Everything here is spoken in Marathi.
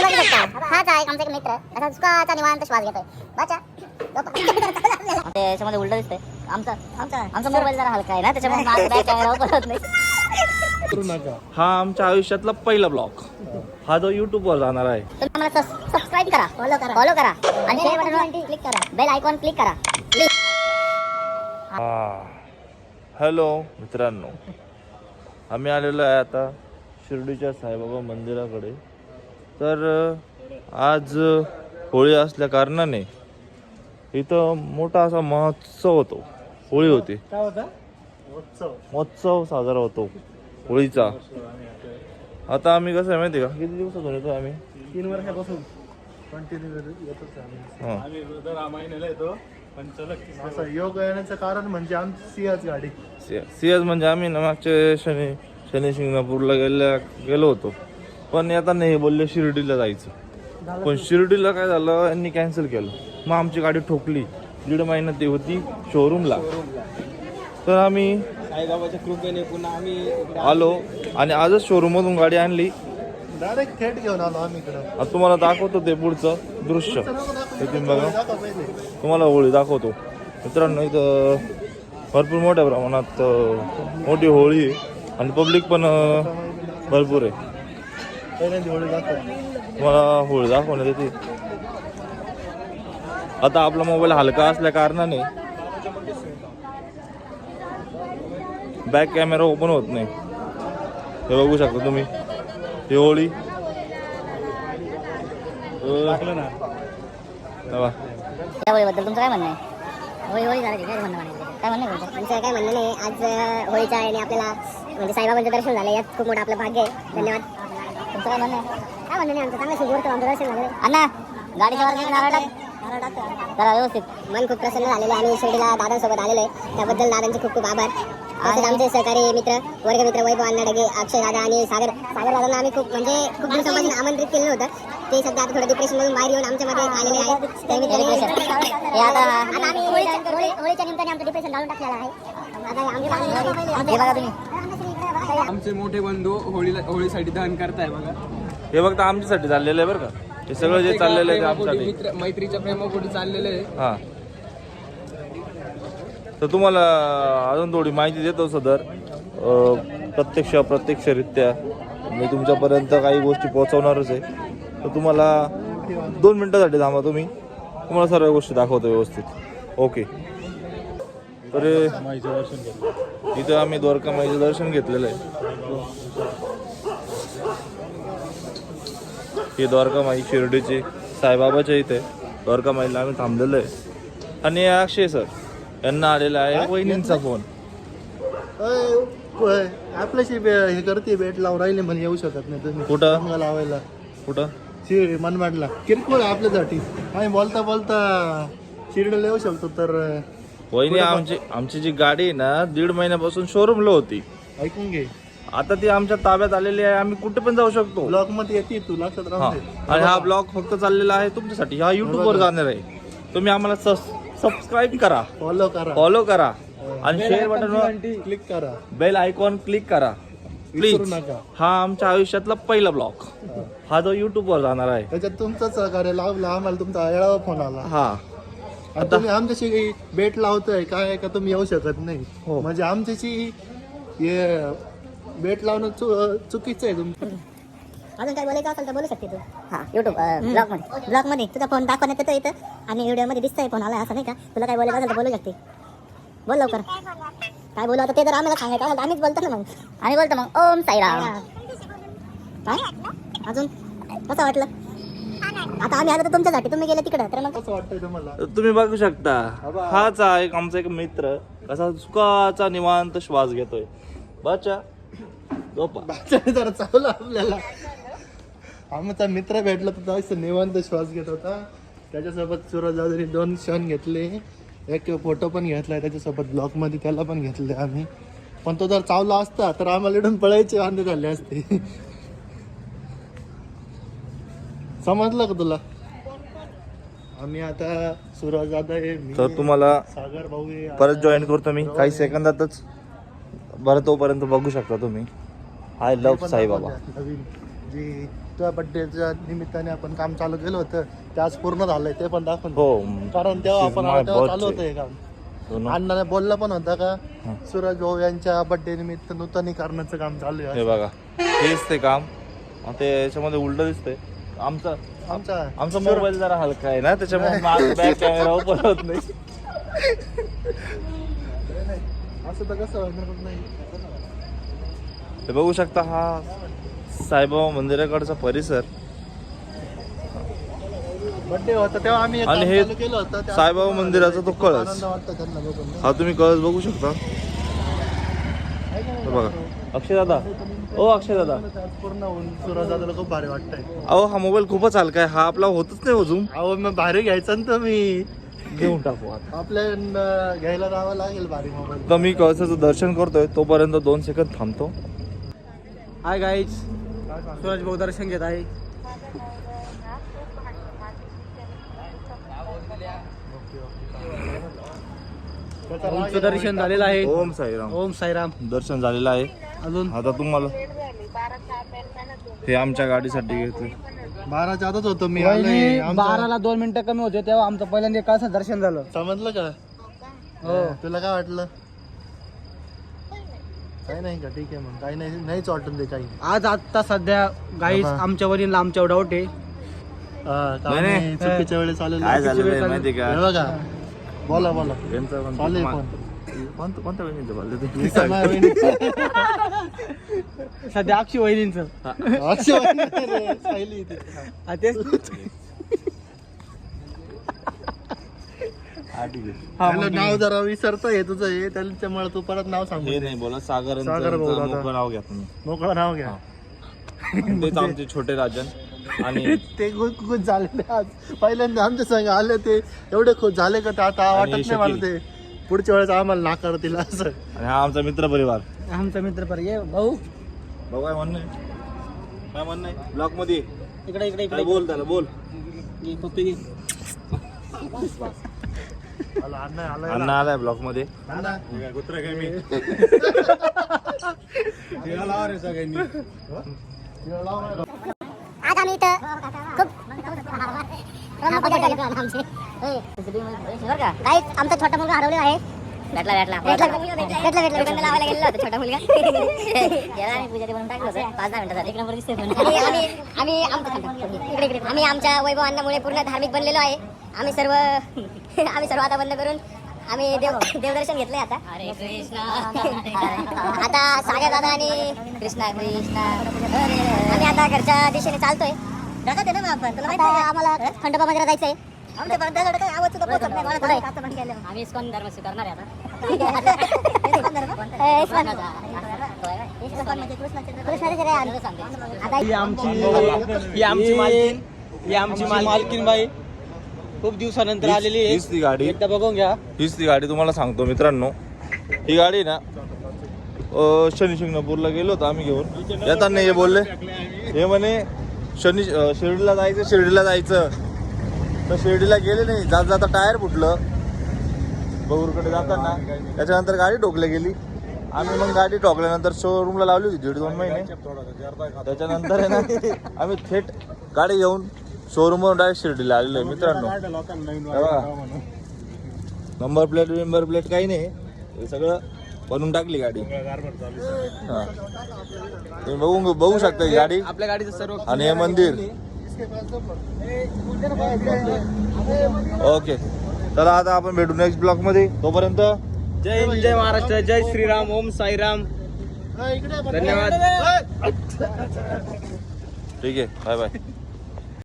हाच आहे आमचा एक मित्र असा सुखाचा निवांत श्वास घेतोय बच्चा त्याच्यामध्ये उलट दिसतंय आमचा मोबाईल जरा हलका आहे ना त्याच्यामुळे माझा बॅक कॅमेरा पडत नाही. हा आमच्या आयुष्यातला पहिला ब्लॉग हा जो YouTube वर जाणार आहे. तुम्ही आम्हाला सबस्क्राईब करा फॉलो करा आणि शेअर बटन क्लिक करा बेल आयकॉन क्लिक करा. हॅलो मित्रांनो, आम्ही आलेलो आहे आता शिर्डीच्या साईबाबा मंदिराकडे. तर आज होळी असल्या कारणाने इथं मोठा असा महोत्सव होतो. होळी होती, काय होता महोत्सव साजरा होतो होळीचा. आता आम्ही कसं आहे माहिती का, किती दिवसातून येतो आम्ही 3 वर्षापासून कंटिन्यू येतोच आम्ही. रामायणाला येतो असं योग येण्याचं कारण म्हणजे आमची सियाच गाडी. सियाज म्हणजे आम्ही ना मागच्या शनी शिंगणापूरला गेलो होतो, पण आता नाही बोलले शिर्डीला जायचं. पण शिर्डीला काय झालं, यांनी कॅन्सल केलं. मग आमची गाडी ठोकली. 1.5 महिना ती होती शोरूमला. तर आम्ही साईबाबाच्या कृपेने पुन्हा आम्ही आलो आणि आजच शोरूममधून गाडी आणली. डायरेक्ट थेट घेऊन आलो आम्ही इकडं. आता तुम्हाला दाखवतो ते पुढचं दृश्य. इथून बघा, तुम्हाला होळी दाखवतो. मित्रांनो, इथं भरपूर मोठ्या प्रमाणात मोठी होळी आहे आणि पब्लिक पण भरपूर आहे. पहिल्यांदा होळी दाखव. तुम्हाला होळी दाखवण्यात येते. आता आपला मोबाईल हलका असल्या कारणाने बॅक कॅमेरा ओपन होत नाही. हे बघू शकता तुम्ही, ही होळी त्या होळीबद्दल तुमचं काय म्हणणं आहे? होळी झाली काय म्हणणं आमचं काय म्हणणं नाही. आज होळीच्या आणि आपल्याला म्हणजे साईबाबांचं दर्शन झालं, यात खूप मोठं आपलं भाग्य आहे. धन्यवाद. तुमचं काय म्हणणं आहे? काय म्हणणं नाही आमचं, चांगलं शुभ आमचं दर्शन झालं. अण्णा गाडीच्या वर नारळ टाक जरा व्यवस्थित. मन खूप प्रसन्न झालेलं आहे आणि शिर्डीला दादांसोबत आलेलो आहे, त्याबद्दल दादांचे खूप खूप आभार. तसेच आमचे सहकारी मित्र वर्गमित्र वैभव अण्णा डगे, अक्षय दादा आणि सागर दादांना आम्ही खूप दिवसांपासून आमंत्रित केलं होतं. ते सध्या आता थोडं डिप्रेशन मधून बाहेर येऊन आमच्यामध्ये आलेले आहेत. आता आम्ही होळीच्या निमित्ताने आमचं डिप्रेशन घालून टाकलेलं आहे. आता बघा तुम्ही, आमचे मोठे बंधू होळीसाठी दहन करताय बघा. हे फक्त आमच्यासाठी चाललेलं आहे बरं का. हे सगळं जे चाललेलं आहे ते आमच्यासाठी. मैत्रीच्या प्रेमापोटी चाललेलं आहे. हा, तर तुम्हाला अजून थोडी माहिती देतो सदर. प्रत्यक्षरित्या मी तुमच्यापर्यंत काही गोष्टी पोहोचवणारच आहे. तर तुम्हाला 2 मिनिटासाठी थांबा, तुम्हाला सर्व गोष्टी दाखवतो व्यवस्थित. ओके. तर इथं आम्ही द्वारका माईचं दर्शन घेतलेलं आहे. हे द्वारका माई शिर्डीचे साईबाबाच्या इथे द्वारका माईला आम्ही थांबलेलो आहे. आणि अक्षय सर यांना आलेला आहे वहिनींचा फोन. आपल्याशी हे करते, भेट लावून राहिले म्हणे येऊ शकत नाही तुम्ही. कुठं लावायला? कुठं? मनमाडला. किरकोळ आपल्यासाठी. आम्ही बोलता शिर्डीला येऊ शकतो. तर वहिनी आमची जी गाडी आहे ना 1.5 महिन्यापासून शोरूमला होती. ऐकून घे, आता ती आमच्या ताब्यात आलेली आहे. आम्ही कुठे पण जाऊ शकतो. ब्लॉग मध्ये येते तू, लक्षात राहू दे. आणि हा ब्लॉग फक्त चाललेला आहे तुमच्यासाठी. हा YouTube वर जाणार आहे. तुम्ही आम्हाला सबस्क्राईब करा, फॉलो करा आणि शेअर बटनवर क्लिक करा, बेल आयकॉन क्लिक करा प्लीज. हा आमच्या आयुष्यातला पहिला ब्लॉग हा जो YouTube वर जाणार आहे. त्याच्यात तुमचं सहकार्य लाभलं आम्हाला. तुमचा येळावा फोन आला. हा, आता तुम्ही आमच्याशी भेट लावतोय काय का तुम्ही येऊ शकत नाही. म्हणजे आमच्याशी हे भेट लावणं चुकीचं आहे. तुमचं अजून काय बोलायचं असेल तर बोलू शकते तू. हा युट्यूब ब्लॉग मध्ये तुझा फोन दाखवण्यात येतो इथं आणि व्हिडिओ मध्ये दिसतंय फोन आला असं नाही का. तुला काय बोलायचं असेल तर बोलू शकते. बोल लवकर. काय बोलू आता ते तर आम्हाला सांगायचं असेल आम्हीच बोलतो ना. मग आम्ही बोलतो मग ओम साईराम. काय अजून कसं वाटलं? आता आम्ही आलो तर तुमच्यासाठी, तुम्ही गेले तिकडं तर मग कसं वाटतंय तुम्हाला? तुम्ही बघू शकता. हाच आहे आमचा एक मित्र, कसा सुखाचा निवांत श्वास घेतोय. बच्चा झोपा. जरा चावलं आपल्याला. आमचा मित्र भेटला तर तो निवांत श्वास घेत होता. त्याच्यासोबत सूरज जाधवने 2 क्षण घेतले, एक फोटो पण घेतलाय त्याच्यासोबत ब्लॉग मध्ये, त्याला पण घेतले आम्ही. पण तो जर चावला असता तर आम्हाला इकडून पळायचे वांदे झाले असते. समजलं का तुला? आम्ही आता सूरज जाधव आहे, तर तुम्हाला सागर भाऊ आहे, परत जॉईन करतो मी काही सेकंदातच. बरं, तोपर्यंत बघू शकता तुम्ही. I love Saibaba. नवीन जी त्या बड्डेच्या निमित्ताने आपण काम चालू केलं होतं ते आज पूर्ण झालंय ते पण दाखवून हो कारण तेव्हा This is आपण my तेव्हा चालू birthday. होतं हे काम हो ना? अण्णाने बोलला पण होता का हा. सूरज भाऊ यांच्या बड्डे निमित्त नूतनीकरणाचं काम चालू आहे हे बघा हेच ते काम आणि ते याच्यामध्ये उलट दिसतंय आमचा आमचा मोबाईल जरा हलका आहे ना त्याच्यामुळे माझा बॅक कॅमेरा ओपन होत नाही असं तर कसं होणार नाही हे बघू शकता हा साईबाबा मंदिराकडचा परिसर बड्डे होता तेव्हा आम्ही आणि हे चालू केलं होतं त्या- साईबाबा मंदिराचा तो कळस आनंद वाटतो त्यांना बघून ना. हा तुम्ही कळस बघू शकता आहे का नाही? हे बघा अक्षय दादा ओ अक्षय दादा आज पूर्ण होऊन सूरज दादाला खूप भारी वाटतंय अहो हा मोबाईल खूपच हलका आहे हा आपला होतच नाही अजून अहो मग भारी घ्यायचा ना तुम्ही घेऊन टाकू आता आपल्या घ्यायला जावं लागेल भारी मोबाईल तर मी कळसाचं दर्शन करतोय तोपर्यंत 2 सेकंद थांबतो हाय गाईज सूरज भाऊ दर्शन घेत आहे ओमचं दर्शन झालेलं आहे ओम साईराम ओम साईराम दर्शन झालेलं आहे अजून आता तुम्हाला हे आमच्या गाडीसाठी घेतले 12च्या आतच होतो मी वहिनी, आलोय. आमचं- 12ला 2 मिनिटं कमी होते तेव्हा आमचं पहिल्यांदा कळसाचं दर्शन झालं समजलं का हो तुला काय वाटलं काही नाही का ठीक आहे मग काही नाही नाहीच वाटून दे काही आज आता सध्या गाईस बाबा. आमच्या वरील आमच्यावर डाऊट आहे का नाही, नाही. आम्ही चुकीच्या वेळेस आलेलो काय आहे. झालेलं आहे माहिती का हे बघा बोला बोला यांचं पण- चालेल पण. कोणत्या बहिणीचं बोलले ते? हे काय माझ्या वहिनी- सध्या अक्षय वहिनींचं अक्षय वहिनी रे, सायली ती. हा, तेच हा, ठीक आहे. त्याला नाव जरा विसरता हे तुझं हे त्याच्यामुळे तू परत नाव सांगू हे नाही बोला सागर सागर भाऊ दादा. मोकळं नाव घ्या तुम्ही मोकळं नाव घ्या तेच आमचे छोटे राजन आणि ते खुश झाले आज पहिल्यांदा आमच्या संग आले ते एवढे खुश झाले का ते आता वाटत नाही मला शकील. ते पुढच्या वेळेस आम्हाला नाकारतील असं आणि हा आमचा मित्र परिवार आमचा मित्र पर ये भाऊ भाऊ काय म्हणणं आहे? काय म्हणणं आहे ब्लॉक मध्ये ये. इकडे इकडे काय इकडे बोल त्याला बोल ये, पप्पी घे. अण्णा आलाय ब्लॉक मध्ये आज आम्ही इथं खूप काहीच आमचा छोटा मुलगा हरवलेला आहे भेटला लावायला गेलेला होता छोटा मुलगा गेला आणि पूजा ते बनवून टाकलं होतं 5-10 मिनिटासाठी एक नंबर दिसतोय आम्ही आमच्या वैभवांमुळे पूर्ण धार्मिक बनलेलो आहे आम्ही सर्व आता बंद करून आम्ही देवदर्शन घेतलंय आता आता सागर दादा आणि कृष्णा आम्ही आता घरच्या दिशेने चालतोय आता आम्हाला खंडोबा मंदिरात जायचंय आम्ही इस्कॉन धर्म स्वीकारणार आहे आता ही आमची मालकीन बाई खूप दिवसानंतर आलेली आहे हीच ती गाडी एकदा बघून घ्या हीच ती गाडी तुम्हाला सांगतो मित्रांनो ही गाडी ना शनी शिंगणापूरला गेलो होतो आम्ही घेऊन येताना हे बोलले हे म्हणे शिर्डीला जायचं तर शिर्डीला गेले नाही जाता टायर फुटलं बगूरकडे जाताना त्याच्यानंतर गाडी ठोकली गेली आम्ही मग गाडी ठोकल्यानंतर शोरूमला लावली होती 1.5-2 महिने त्याच्यानंतर आहे ना आम्ही थेट गाडी घेऊन शोरूमवरून डायरेक्ट शिर्डीला आलेलो आहे मित्रांनो नंबर प्लेट काही नाही हे सगळं बनवून टाकली गाडी हा तुम्ही बघू शकता ही गाडी आपल्या गाडीचं सर्व आणि हे मंदिर ओके चला आता आपण भेटू नेक्स्ट ब्लॉक मध्ये तोपर्यंत जय हिंद जय महाराष्ट्र जय श्रीराम ओम साईराम धन्यवाद ठीक आहे बाय बाय